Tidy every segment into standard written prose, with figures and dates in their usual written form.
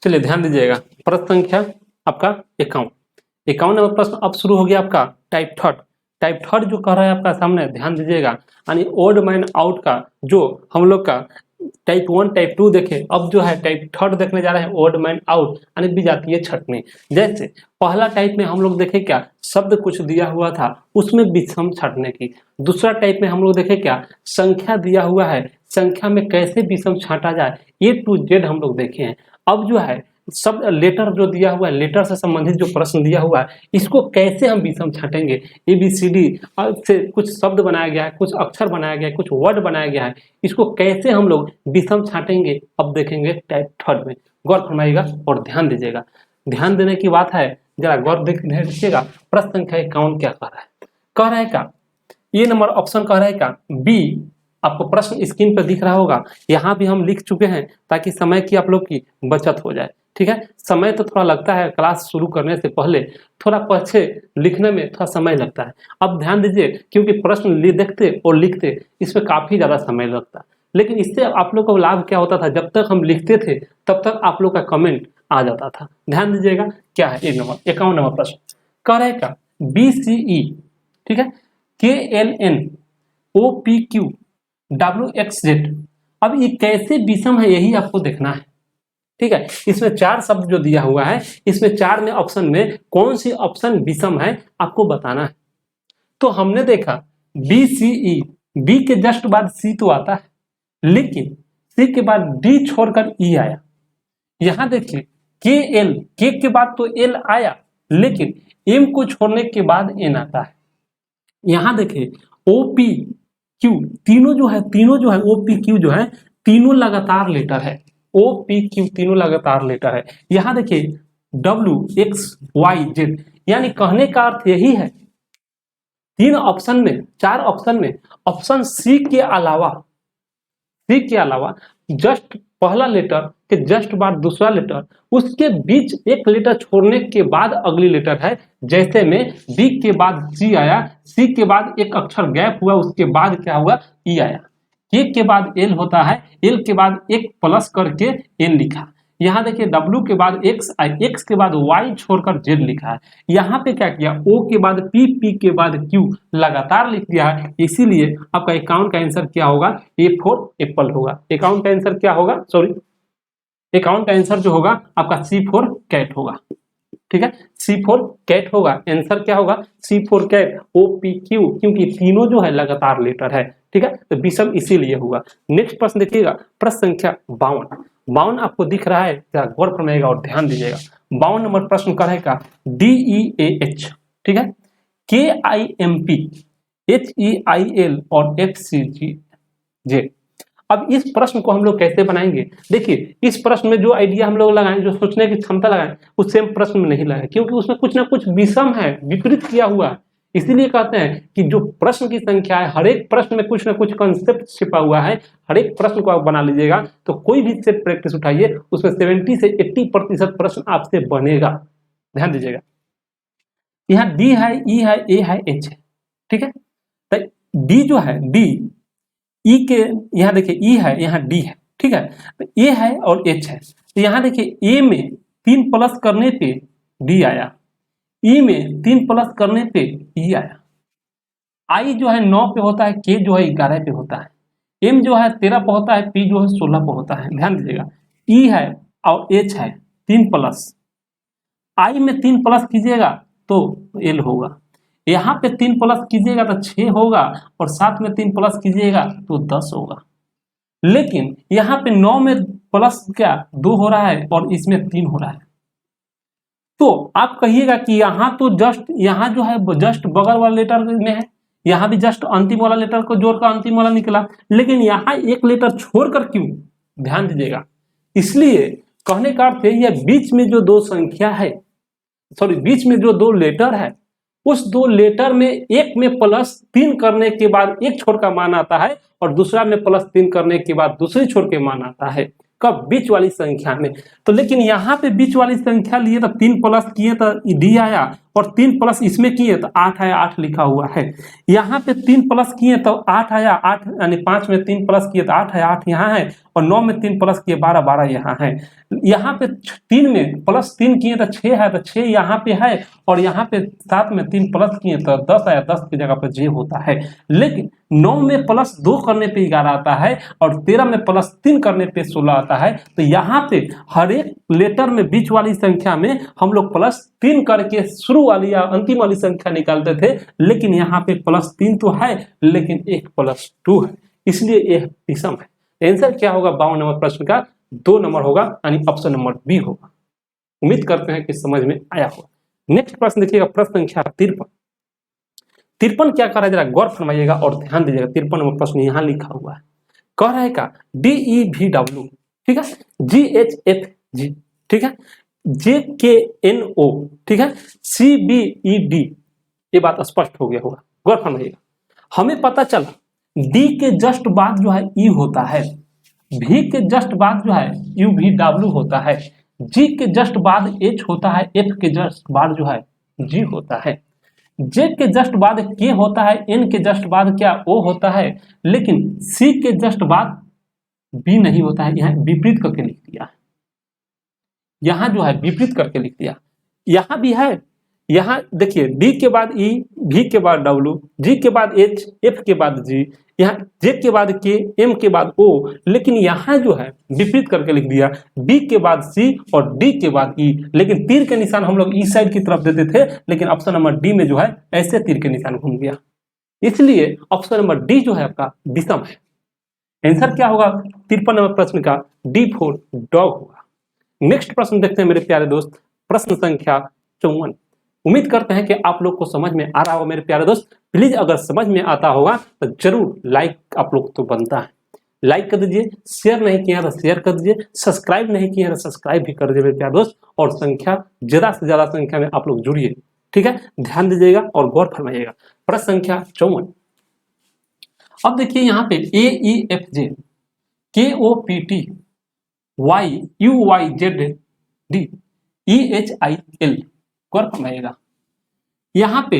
चलिए ध्यान दीजिएगा, प्रश्न संख्या आपका 51। 51 नंबर प्रश्न अब शुरू हो गया आपका टाइप थर्ड। टाइप थर्ड जो कह रहा है आपका सामने, ध्यान दीजिएगा, यानी ओड मैन आउट का जो हम लोग का टाइप 1 टाइप 2 देखे, अब जो है टाइप थर्ड देखने जा रहे हैं, ओड मैन आउट यानी विजातीय छंटनी। जैसे पहला टाइप में हम लोग देखे क्या, शब्द कुछ दिया हुआ था उसमें विषम छांटने की। दूसरा टाइप में हम लोग देखे क्या, संख्या दिया हुआ है, संख्या में कैसे विषम छांटा जाए, ए टू जेड हम लोग देखे हैं। अब जो है सब लेटर जो दिया हुआ है, लेटर से संबंधित जो प्रश्न दिया हुआ है, इसको कैसे हम विषम छांटेंगे, ABCD से कुछ शब्द बनाया गया है, कुछ अक्षर बनाया गया है, कुछ वर्ड बनाया गया है, इसको कैसे हम लोग विषम छांटेंगे अब देखेंगे टाइप थर्ड में। गौर फरमाइएगा और ध्यान दीजिएगा, ध्यान देने की बात है, जरा गौर देखिएगा। प्रश्न संख्या 51 क्या कह रहा है, कह रहा है क्या, ये नंबर ऑप्शन कह रहा है क्या बी। आपको प्रश्न स्क्रीन पर दिख रहा होगा, यहाँ भी हम लिख चुके हैं ताकि समय की आप लोग की बचत हो जाए। ठीक है, समय तो थोड़ा लगता है, क्लास शुरू करने से पहले थोड़ा पीछे लिखने में थोड़ा समय लगता है। अब ध्यान दीजिए, क्योंकि प्रश्न देखते और लिखते इसमें काफी ज्यादा समय लगता है, लेकिन इससे आप लोग को लाभ क्या होता था, जब तक हम लिखते थे तब तक आप लोग का कमेंट आ जाता था। ध्यान दीजिएगा क्या है, 51 नंबर प्रश्न कह रहा है क्या, BCE, ठीक है, KLN OPQ WXZ। अब ये कैसे विषम है यही आपको देखना है। ठीक है, इसमें 4 शब्द जो दिया हुआ है, इसमें 4 में ऑप्शन में कौन सी ऑप्शन विषम है आपको बताना है। तो हमने देखा BCE, B के जस्ट बाद C तो आता है, लेकिन C के बाद D छोड़कर E आया। यहां देखिए KL, K के बाद तो L आया, लेकिन M को छोड़ने के बाद N आता है। यहां देखिए OPQ, तीनों जो है OPQ जो है तीनों लगातार लेटर है, OPQ तीनों लगातार लेटर है। यहां देखिए WXYZ, यानी कहने का अर्थ यही है, 3 ऑप्शन में 4 ऑप्शन में ऑप्शन C के अलावा जस्ट पहला लेटर के जस्ट बाद दूसरा लेटर, उसके बीच एक लेटर छोड़ने के बाद अगली लेटर है। जैसे में B के बाद C आया, C के बाद एक अक्षर गैप हुआ, उसके बाद क्या हुआ, E आया। K के बाद L होता है, L के बाद एक प्लस करके N लिखा। यहाँ देखिए W के बाद X, X के बाद Y छोड़कर Z लिखा है। यहाँ पे क्या किया, O के बाद P, P के बाद Q लगातार लिख दिया है। इसीलिए आपका 51 का आंसर क्या होगा, A फॉर एप्पल होगा। 51 का आंसर क्या होगा, सॉरी 51 का आंसर जो होगा आपका C फॉर कैट होगा। ठीक है, C फॉर कैट होगा, आंसर क्या होगा, C फॉर कैट OPQ, क्योंकि तीनों जो है लगातार लेटर है। ठीक है, तो विषम इसीलिए हुआ। नेक्स्ट प्रश्न देखिएगा, प्रश्न संख्या 52 आपको दिख रहा है, जरा गौर फरमाइएगा और ध्यान दीजिएगा। 52 नंबर प्रश्न का रहेगा DEAH, ठीक है, KIMP HEIL और FCG। अब इस प्रश्न को हम लोग कैसे बनाएंगे, देखिए इस प्रश्न में जो आइडिया हम लोग लगाएं, जो सोचने की क्षमता लगाएं, उस सेम प्रश्न में नहीं लगाएं, क्योंकि उसमें कुछ ना कुछ विषम है, विपरीत किया हुआ है। इसीलिए कहते हैं कि जो प्रश्न की संख्या है, हर एक प्रश्न में कुछ ना कुछ कंसेप्ट छिपा हुआ है। हर एक प्रश्न को आप बना लीजिएगा तो कोई भी सेट प्रैक्टिस उठाइए, उसमें 70 से 80% प्रश्न आपसे बनेगा। ध्यान दीजिएगा, यहाँ D है, E है, A है, H है। ठीक है, तो D जो है, D E के यहाँ देखिए E है, यहाँ D है। ठीक है, तो A है और H है। तो यहाँ देखिए A में 3 प्लस करने पे D आया, E में 3 प्लस करने पे E आया। I जो है 9 पे होता है, K जो है 11 पे होता है, M जो है 13 पे होता है, P जो है 16 पे होता है। ध्यान दीजिएगा, E है और H है 3 प्लस, I में 3 प्लस कीजिएगा तो L होगा, यहाँ पे 3 प्लस कीजिएगा तो 6 होगा, और 7 में 3 प्लस कीजिएगा तो 10 होगा। लेकिन यहाँ पे 9 में प्लस क्या 2 हो रहा है और इसमें 3 हो रहा है। तो आप कहिएगा कि यहाँ तो जस्ट, यहाँ जो है जस्ट बगल वाला लेटर में है, यहाँ भी जस्ट अंतिम वाला लेटर को जोड़कर अंतिम वाला निकला, लेकिन यहाँ एक लेटर छोड़कर क्यों, ध्यान दीजिएगा। इसलिए कहने का अर्थ यही है, बीच में जो 2 संख्या है, सॉरी बीच में जो 2 लेटर है, उस 2 लेटर में एक में +3 करने के बाद एक छोर का मान आता है, और दूसरा में +3 करने के बाद दूसरी छोर के मान आता है। कब? बीच वाली संख्या में। तो लेकिन यहाँ पे बीच वाली संख्या लिए तो 3 प्लस किए तो डी आया, और 3 प्लस इसमें किए तो 8 आया, 8 लिखा हुआ है। यहाँ पे 3 प्लस किए तो 8 आया, 8 यानी 5 में 3 प्लस किए तो 8 है, 8 यहाँ है, और 9 में 3 प्लस किए 12, 12 यहाँ है। यहाँ पे 3 में प्लस 3 किए तो 6 है, तो 6 यहाँ पे है, और यहाँ पे 7 में 3 प्लस किए तो 10 आया, 10 की जगह पर जे होता है। लेकिन 9 में प्लस 2 करने पे 11 आता है, और 13 में प्लस 3 करने पे 16 आता है। तो यहाँ पे हर एक लेटर में बीच वाली संख्या में हम लोग प्लस 3 करके शुरू वाली या अंतिम वाली संख्या निकालते थे, लेकिन यहाँ पे प्लस 3 तो है, लेकिन एक प्लस 2 है, इसलिए यह विषम है। आंसर क्या होगा 52 नंबर प्रश्न का? 2 नंबर होगा, यानी ऑप्शन नंबर बी होगा। उम्मीद करते हैं कि समझ में आया होगा। नेक्स्ट प्रश्न देखिएगा, प्रश्न संख्या 53। 53 क्या कर रहा है, जरा गौर फरमाइएगा और ध्यान दीजिएगा। 53 नंबर प्रश्न यहाँ लिखा हुआ है, कह रहा है का DEVW, ठीक है, GHFG, ठीक है, JKNO, ठीक है, CBED। ये बात स्पष्ट हो गया होगा, गौर फरमाइएगा। हमें पता चला D के जस्ट बाद जो है E होता है, V के जस्ट बाद जो है UVW होता है, G के जस्ट बाद H होता है, F के जस्ट बाद जो है G होता है, J के जस्ट बाद K होता है, N के जस्ट बाद क्या O होता है, लेकिन C के जस्ट बाद B नहीं होता है। यहाँ विपरीत करके लिख दिया, यहाँ जो है विपरीत करके लिख दिया। यहाँ भी है, यहाँ देखिए D के बाद E, V के बाद W, G के बाद H, F के बाद G, यहाँ J के बाद K, M के बाद O, लेकिन यहाँ जो है विपरीत करके लिख दिया, B के बाद C और D के बाद E, लेकिन तीर के निशान हम लोग इस साइड की तरफ देते थे, लेकिन ऑप्शन नंबर डी में जो है ऐसे तीर के निशान घूम गया, इसलिए ऑप्शन नंबर डी जो है आपका विषम है। आंसर क्या होगा 53 नंबर प्रश्न का? D4 डॉग होगा। नेक्स्ट प्रश्न देखते हैं मेरे प्यारे दोस्त, प्रश्न संख्या 54। उम्मीद करते हैं कि आप लोग को समझ में आ रहा होगा मेरे प्यारे दोस्त। प्लीज अगर समझ में आता होगा तो जरूर लाइक आप लोग तो बनता है, लाइक कर दीजिए, शेयर नहीं किया तो शेयर कर दीजिए, सब्सक्राइब नहीं किया तो सब्सक्राइब भी कर दीजिए मेरे प्यारे दोस्त, और संख्या ज्यादा से ज्यादा संख्या में आप लोग जुड़िए, ठीक है, ध्यान दीजिएगा और गौर फरमाइएगा। प्रश्न संख्या 54। अब देखिए यहाँ पे AEFJ KOPT YUYZD EHIL, गौर फरमाइएगा। यहाँ पे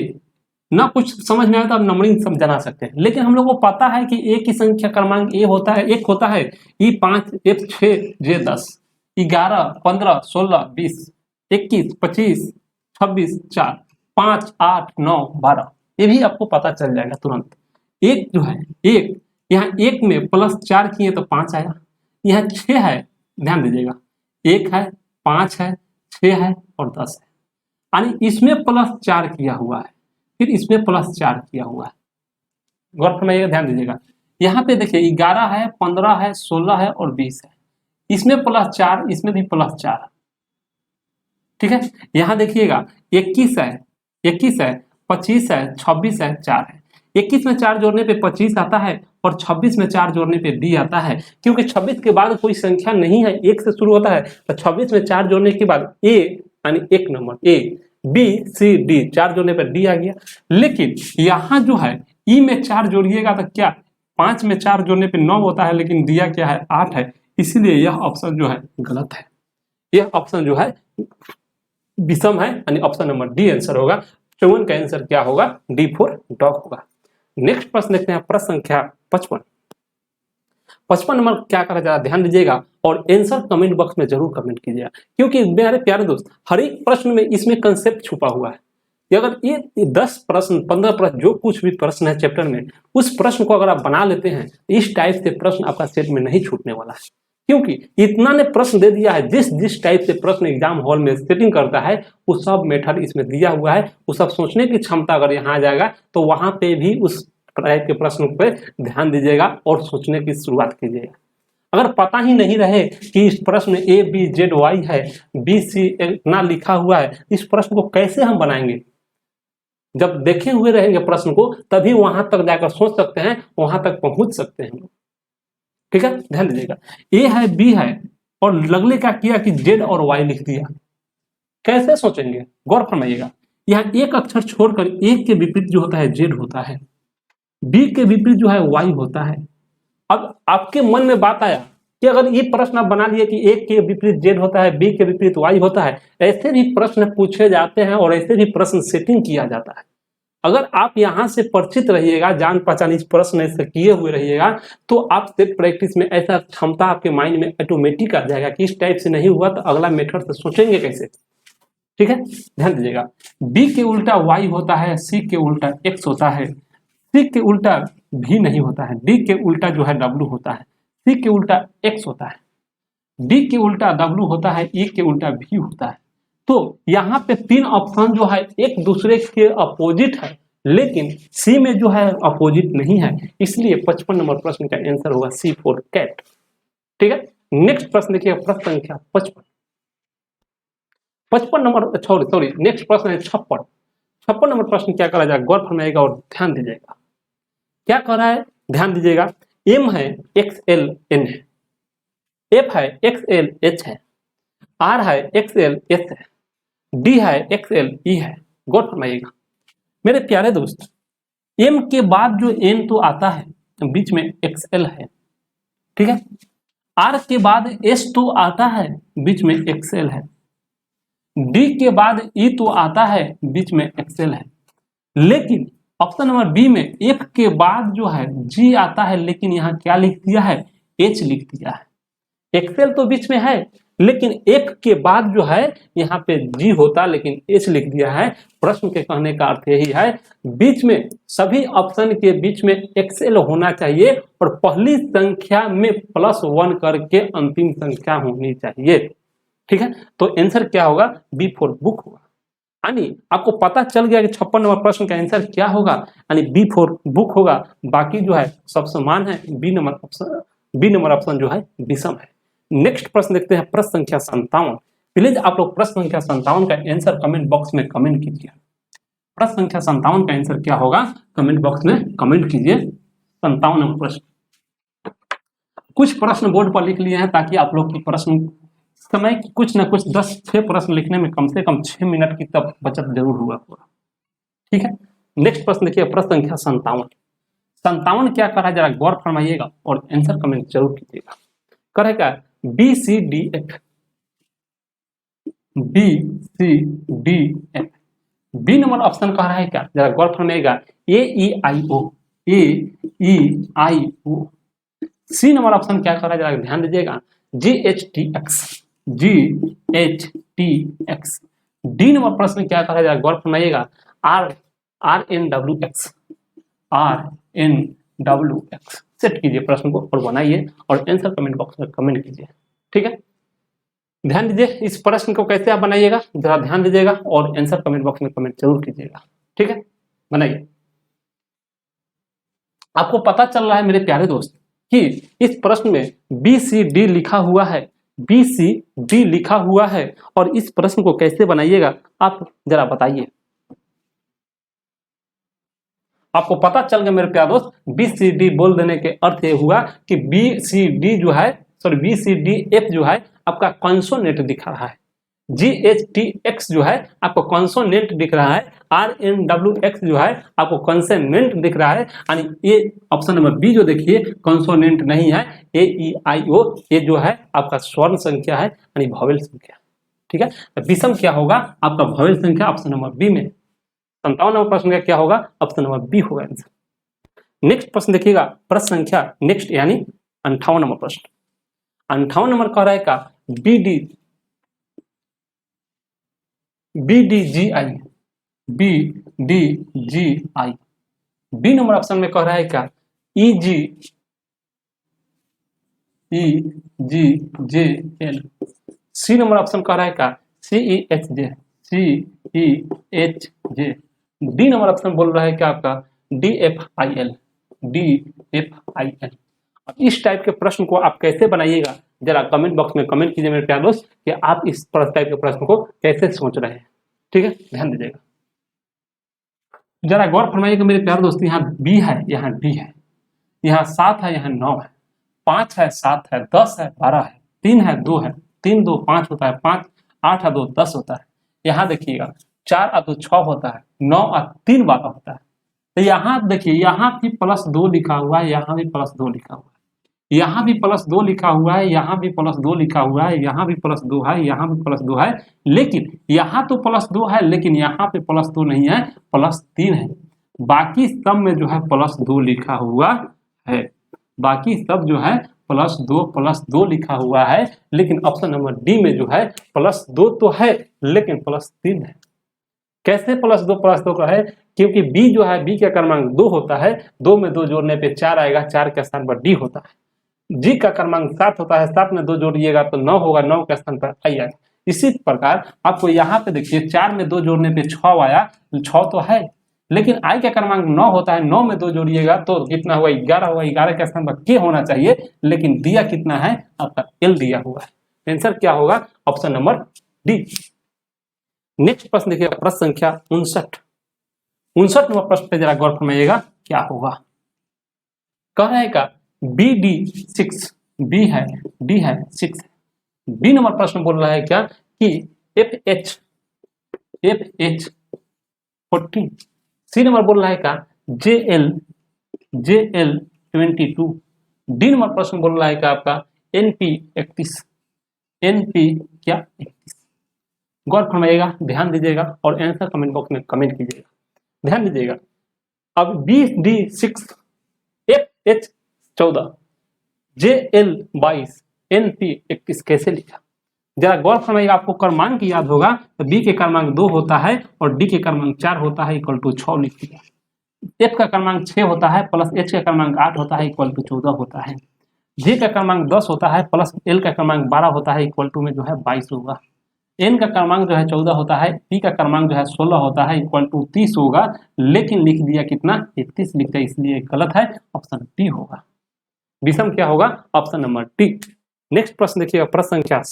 ना कुछ समझ में आया तो आप नंबरिंग सब जाना सकते हैं, लेकिन हम लोग को पता है कि ए की संख्या क्रमांक ए होता है, एक होता है E5 F6 J10 11 15 16 20 21 25 26 4 5 8 9 12, ये भी आपको पता चल जाएगा तुरंत। एक जो है एक, यहाँ एक में प्लस 4 किए तो 5 आया, यहाँ 6 है, ध्यान दीजिएगा, 1 है 5 है 6 है और 10 है, यानी इसमें प्लस 4 किया हुआ है, फिर इसमें प्लस 4 किया हुआ है, गौर फरमाइएगा, ध्यान दीजिएगा। यहाँ पे देखिए 11 है 15 है 16 है और 20 है, इसमें प्लस 4, इसमें भी प्लस 4, ठीक है। यहाँ देखिएगा 21 है 25 है 26 है 4 है, 21 में 4 जोड़ने पे 25 आता है और 26 में 4 जोड़ने पे D आता है, क्योंकि 26 के बाद कोई संख्या नहीं है, 1 से शुरू होता है, तो 26 में 4 जोड़ने के बाद A यानी 1 number A, B C D 4 जोड़ने पर D आ गया। लेकिन यहाँ जो है E में 4 जोड़िएगा तो क्या 5 में 4 जोड़ने पे 9 होता है, लेकिन दिया क्या है 8 है, इसीलिए यह ऑप्शन जो है गलत है, यह ऑप्शन जो है विषम है, यानी ऑप्शन नंबर डी आंसर होगा। 54 का आंसर क्या होगा? D4 डॉग होगा। नेक्स्ट प्रश्न देखते हैं, प्रश्न संख्या 55। 55 नंबर क्या करा जा रहा है, ध्यान दीजिएगा और आंसर कमेंट बॉक्स में जरूर कमेंट कीजिएगा, क्योंकि मेरे प्यारे दोस्त हर एक प्रश्न में इसमें कंसेप्ट छुपा हुआ है। अगर ये 10 प्रश्न 15 प्रश्न जो कुछ भी प्रश्न है चैप्टर में, उस प्रश्न को अगर आप बना लेते हैं, इस टाइप से प्रश्न आपका सेट में नहीं छूटने वाला है, क्योंकि इतना ने प्रश्न दे दिया है। जिस टाइप से प्रश्न एग्जाम हॉल में सेटिंग करता है वो सब मेथड इसमें दिया हुआ है, वो सब सोचने की क्षमता अगर यहाँ आ जाएगा तो वहां पे भी उस टाइप के प्रश्न पे ध्यान दीजिएगा और सोचने की शुरुआत कीजिएगा। अगर पता ही नहीं रहे कि इस प्रश्न में ABZY है, BC इतना लिखा हुआ है, इस प्रश्न को कैसे हम बनाएंगे? जब देखे हुए रहेंगे प्रश्न को तभी वहां तक जाकर सोच सकते हैं, वहां तक पहुंच सकते हैं, ठीक है, ध्यान दीजिएगा। ए है B है और लगले का किया कि Z और Y लिख दिया, कैसे सोचेंगे? गौर फरमाइएगा। यहाँ एक अक्षर छोड़कर A के विपरीत जो होता है Z होता है, B के विपरीत जो है Y होता है। अब आपके मन में बात आया कि अगर ये प्रश्न आप बना लिए कि ए के विपरीत जेड होता है, बी के विपरीत वाई होता है, ऐसे भी प्रश्न पूछे जाते हैं और ऐसे भी प्रश्न सेटिंग किया जाता है। अगर आप यहां से परिचित रहिएगा, जान पहचान इस प्रश्न ऐसे किए हुए रहिएगा, तो आप सेट प्रैक्टिस में ऐसा क्षमता आपके माइंड में ऑटोमेटिक आ जाएगा कि इस टाइप से नहीं हुआ तो अगला मेथड से सोचेंगे कैसे। ठीक है, ध्यान दीजिएगा। बी के उल्टा वाई होता है, सी के उल्टा एक्स होता है, सी के उल्टा भी नहीं होता है, डी के उल्टा जो है डब्लू होता है, सी के उल्टा एक्स होता है, डी के उल्टा डब्लू होता है, ई के उल्टा भी होता है। तो यहाँ पे तीन ऑप्शन जो है एक दूसरे के अपोजिट है, लेकिन सी में जो है अपोजिट नहीं है, इसलिए 55 नंबर प्रश्न का आंसर होगा सी फॉर कैट। ठीक है, नेक्स्ट प्रश्न देखिए, प्रश्न संख्या 55 नंबर, सॉरी नेक्स्ट प्रश्न है 56 नंबर प्रश्न क्या करा जाएगा, गौर फरमाइएगा और ध्यान दीजिएगा। क्या कर रहा है, ध्यान दीजिएगा। एम है, एक्स एल एन है, एफ है, एक्स एल एच है, आर है, एक्स एल एस है, डी है, एक्स एल ई है। गौर फरमाइएगा मेरे प्यारे दोस्त, एम के बाद जो एन तो आता है, बीच में एक्स एल है, ठीक है। आर के बाद एस तो आता है, बीच में एक्स एल है। डी के बाद ई तो आता है, बीच में एक्स एल है। लेकिन ऑप्शन नंबर बी में एफ के बाद जो है जी आता है, लेकिन यहाँ क्या लिख दिया है, एच लिख दिया है। एक्सेल तो बीच में है, लेकिन एफ के बाद जो है यहाँ पे जी होता, लेकिन एच लिख दिया है। प्रश्न के कहने का अर्थ यही है, बीच में सभी ऑप्शन के बीच में एक्सेल होना चाहिए और पहली संख्या में +1 करके अंतिम संख्या होनी चाहिए। ठीक है, तो आंसर क्या होगा, बी फॉर बुक होगा। यानी आपको पता चल गया कि 56 नंबर प्रश्न का आंसर क्या होगा, यानी बी फॉर बुक होगा। बाकी जो है सब समान है, बी नंबर ऑप्शन जो है विषम है। नेक्स्ट प्रश्न देखते हैं, प्रश्न संख्या 57। प्लीज आप लोग प्रश्न संख्या 57 का आंसर कमेंट बॉक्स में कमेंट कीजिए। प्रश्न संख्या 57 का आंसर क्या होगा, कमेंट बॉक्स में कमेंट कीजिए। 57 नंबर प्रश्न, कुछ प्रश्न बोर्ड पर लिख लिए हैं ताकि आप लोग की प्रश्न समय की कुछ ना कुछ 6 प्रश्न लिखने में कम से कम 6 मिनट की तब बचत जरूर हुआ पूरा। ठीक है, नेक्स्ट प्रश्न देखिए, प्रश्न संख्या 57 क्या करा, जरा गौर फरमाइएगा और आंसर कमेंट जरूर कीजिएगा। करेगा B C D F, B C D F. B number option कह रहा है क्या, जरा गौर फरमाइएगा, ए ई आई ओ, ए ई आई ओ। सी नंबर ऑप्शन क्या कह रहा है, जरा ध्यान दीजिएगा, G H T X, G H T X. D number प्रश्न क्या कह रहा है, जरा गौर फरमाइएगा, R R N W X, R N W X. Set कीजिए प्रश्न को और बनाइए और आंसर कमेंट बॉक्स में कमेंट कीजिए। ठीक है, ध्यान दीजिए इस प्रश्न को कैसे आप बनाइएगा, जरा ध्यान दीजिएगा और आंसर कमेंट बॉक्स में कमेंट जरूर कीजिएगा। ठीक है, बनाइए। आपको पता चल रहा है मेरे प्यारे दोस्त कि इस प्रश्न में बी सी डी लिखा हुआ है, बी सी डी लिखा हुआ है, और इस प्रश्न को कैसे बनाइएगा आप जरा बताइए। आपको पता चल गया मेरे प्यारे दोस्त, बी सी डी बोल देने के अर्थ ये हुआ कि बी सी डी जो है, sorry B C D F जो है आपका कॉन्सोनेंट दिख रहा है, जी एच टी एक्स जो है आपको कॉन्सोनेंट दिख रहा है, आर एन डब्ल्यू एक्स जो है आपको कॉन्सोनेंट दिख रहा है। यानी ये ऑप्शन नंबर बी जो देखिए कॉन्सोनेंट नहीं है, ए ई आई ओ, ये जो है आपका स्वर्ण संख्या है, यानी वॉवेल संख्या। ठीक है, विषम क्या होगा आपका वॉवेल संख्या, ऑप्शन नंबर बी में। 57 नंबर प्रश्न का क्या होगा, ऑप्शन नंबर बी होगा आंसर। नेक्स्ट प्रश्न देखिएगा, प्रश्न संख्या नेक्स्ट यानी 58 नंबर प्रश्न। 58 नंबर कह रहा है का B D G I, B D G I. B number option में कह रहा है क्या, E G J L. C number option कह रहा है का C E H J, C E H J. D number option बोल रहा है क्या आपका D F I L, D F I L. अब इस टाइप के प्रश्न को आप कैसे बनाइएगा, जरा कमेंट बॉक्स में कमेंट कीजिए मेरे प्यारे दोस्त कि आप इस टाइप के प्रश्न को कैसे सोच रहे हैं। ठीक है, ध्यान दीजिएगा, जरा गौर फरमाइएगा मेरे प्यारे दोस्त, यहाँ बी है, यहाँ डी है, यहाँ 7 है, यहाँ 9 है, 5 है, 7 है, 10 है, 12 है, 3 है, 2 है, 3 2 5 होता है, 5 8 है, 2 10 होता है। यहाँ देखिएगा 4 और 2 6 होता है, 9 और 3 12 होता है। तो यहाँ देखिए यहाँ भी +2 लिखा हुआ है, यहाँ भी +2 लिखा हुआ है। यहाँ भी +2 लिखा हुआ है, यहाँ भी +2 लिखा हुआ है, यहाँ भी +2 है, यहाँ भी +2 है, लेकिन यहाँ तो +2 है, लेकिन यहाँ पे +2 नहीं है, +3 है। बाकी सब में जो है +2 लिखा हुआ है, बाकी सब जो है +2 लिखा हुआ है, लेकिन ऑप्शन नंबर डी में जो है +2 तो है लेकिन +3 है। कैसे +2 का है? क्योंकि बी जो है, बी का क्रमांक 2 होता है, 2 में 2 जोड़ने पे 4 आएगा, 4 के स्थान पर डी होता है। जी का क्रमांक 7 होता है, 7 में 2 जोड़िएगा तो 9 होगा, 9 के स्थान पर आई आएगा। इसी प्रकार आपको यहाँ पे देखिए 4 में 2 जोड़ने पे 6 आया, 6 तो है, लेकिन आई का क्रमांक 9 होता है, 9 में 2 जोड़िएगा तो कितना हुआ? 11 हुआ, 11 के स्थान पर के होना चाहिए, लेकिन दिया कितना है? आपका एल दिया हुआ है। आंसर क्या होगा? Option number D. नेक्स्ट प्रश्न देखिए, प्रश्न संख्या 59 नंबर प्रश्न पे जरा गौर फरमाइएगा क्या होगा। कह रहे हैं का बी डी 6, बी है, डी है, 6। बी नंबर प्रश्न बोल रहा है क्या कि एफ एच 14। सी नंबर बोल रहा है का जे एल 22। डी नंबर प्रश्न बोल रहा है का आपका एनपी 31, एनपी क्या 31। गौर फरमाइएगा, ध्यान दीजिएगा और आंसर कमेंट बॉक्स में कमेंट कीजिएगा, ध्यान दीजिएगा। अब B D 6, F H 14, J L 22, N P 31 कैसे लिखा? जरा गौर फरमाइएगा। आपको क्रमांक याद होगा तो बी के क्रमांक 2 होता है और डी के क्रमांक 4 होता है, इक्वल टू 6 लिख दिया। एफ का क्रमांक 6 होता है प्लस एच का क्रमांक 8 होता है, इक्वल टू 14 होता है। जे का क्रमांक 10 होता है प्लस एल का क्रमांक 12 होता है, इक्वल टू में जो है 22 होगा। एन का क्रमांक जो है 14 होता है, पी का क्रमांक जो है 16 होता है, इक्वल टू 30 होगा, लेकिन लिख दिया कितना? 31 लिख दिया, इसलिए गलत है, ऑप्शन डी होगा। विषम क्या होगा? Option number D. नेक्स्ट प्रश्न देखिएगा, प्रश्न संख्या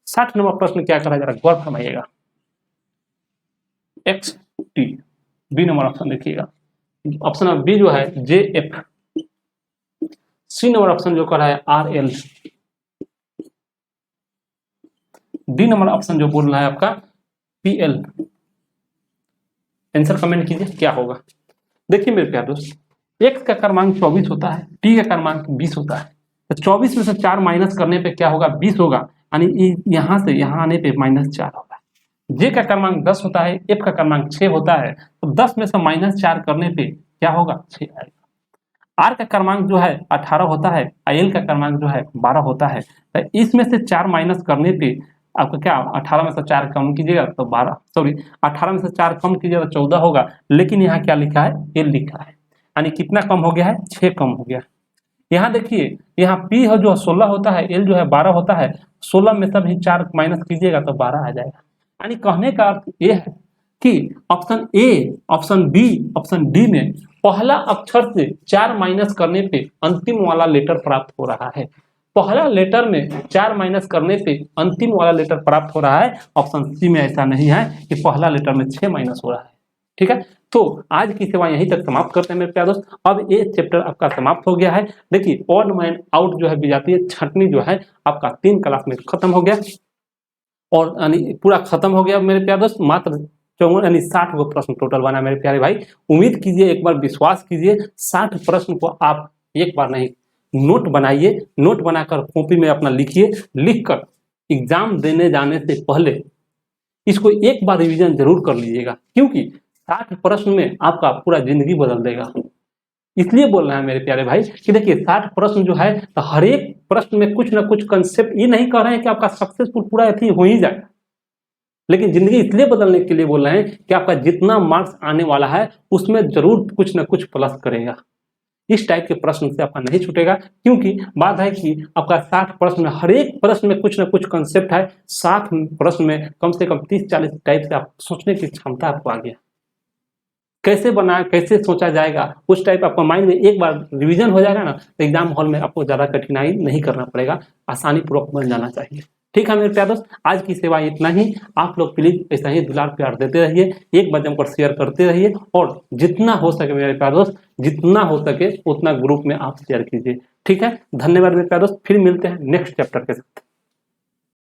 60 नंबर प्रश्न क्या कर रहा है, जरा गौर फरमाइएगा। X T, B number option देखिएगा। ऑप्शन नंबर बी जो है J F. C number option जो कर रहा है R L. D number option जो बोल रहा है आपका पी एल। आंसर कमेंट कीजिए क्या होगा। देखिए मेरे प्यारे दोस्त, एक्स का क्रमांक 24 होता है, टी का क्रमांक 20 होता है, तो 24 में से 4 माइनस करने पे क्या होगा? 20 होगा, यानी यहां से यहां आने पे -4 होगा। जे का क्रमांक 10 होता है, एफ का क्रमांक 6 होता है, तो 10 में से -4 करने पे क्या होगा? 6 आएगा। आर का क्रमांक जो है 18 होता है, एल का क्रमांक जो है 12 होता है, तो इसमें से 4 माइनस करने पे आपका क्या? 18 में से 4 कम कीजिएगा तो 12, सॉरी 18 में से 4 कम कीजिएगा तो 14 होगा, लेकिन यहाँ क्या लिखा है? एल लिखा है, यानी कितना कम हो गया है? 6 कम हो गया। यहाँ देखिए, यहाँ पी है जो 16 होता है, एल जो है 12 होता है, 16 में से भी 4 माइनस कीजिएगा तो 12 आ जाएगा। यानी कहने का अर्थ ये है कि option A, option B, option D में पहला अक्षर से 4 माइनस करने पे अंतिम वाला लेटर प्राप्त हो रहा है। पहला लेटर में 4 माइनस करने पे अंतिम वाला लेटर प्राप्त हो रहा है। ऑप्शन सी में ऐसा नहीं है कि पहला लेटर में 6 माइनस हो रहा है। ठीक है, तो आज की सेवा यहीं तक समाप्त करते हैं मेरे प्यारे दोस्त। अब ये चैप्टर आपका समाप्त हो गया है। देखिए ऑड मैन आउट जो है विजातीय छंटनी जो है आपका 3 क्लास में खत्म हो गया और यानी पूरा खत्म हो गया मेरे प्यारे दोस्त। मात्र 54 यानी 60 गो प्रश्न टोटल बना मेरे प्यारे भाई। उम्मीद कीजिए, एक बार विश्वास कीजिए, 60 प्रश्न को आप एक बार नहीं नोट बनाइए, नोट बनाकर कॉपी में अपना लिखिए, लिखकर एग्जाम देने जाने से पहले इसको एक बार रिवीजन जरूर कर लीजिएगा, क्योंकि 60 प्रश्न में आपका पूरा जिंदगी बदल देगा। इसलिए बोल रहे हैं मेरे प्यारे भाई कि देखिए 60 प्रश्न जो है तो हर एक प्रश्न में कुछ ना कुछ कंसेप्ट, ये नहीं कह रहे हैं कि आपका सक्सेसफुल पूरा अथी हो ही जाएगा, लेकिन जिंदगी इसलिए बदलने के लिए बोल रहे हैं कि आपका जितना मार्क्स आने वाला है उसमें जरूर कुछ ना कुछ प्लस करेगा। इस टाइप के प्रश्न से आपका नहीं छूटेगा, क्योंकि बात है कि आपका 60 प्रश्न में हर एक प्रश्न में कुछ ना कुछ कंसेप्ट है। 60 प्रश्न में कम से कम 30-40 टाइप से आप सोचने की क्षमता आपको आ गया, कैसे बना, कैसे सोचा जाएगा, उस टाइप आपका माइंड में एक बार रिवीजन हो जाएगा ना, तो एग्जाम हॉल में आपको ज्यादा कठिनाई नहीं करना पड़ेगा, आसानी पूर्वक बन जाना चाहिए। ठीक है मेरे प्यारे दोस्त, आज की सेवा इतना ही। आप लोग प्लीज ऐसा ही दुलार प्यार देते रहिए, एक बार जमकर शेयर करते रहिए, और जितना हो सके मेरे प्यारे दोस्त, जितना हो सके उतना ग्रुप में आप शेयर कीजिए। ठीक है, धन्यवाद मेरे प्यारे दोस्त, फिर मिलते हैं नेक्स्ट चैप्टर के साथ।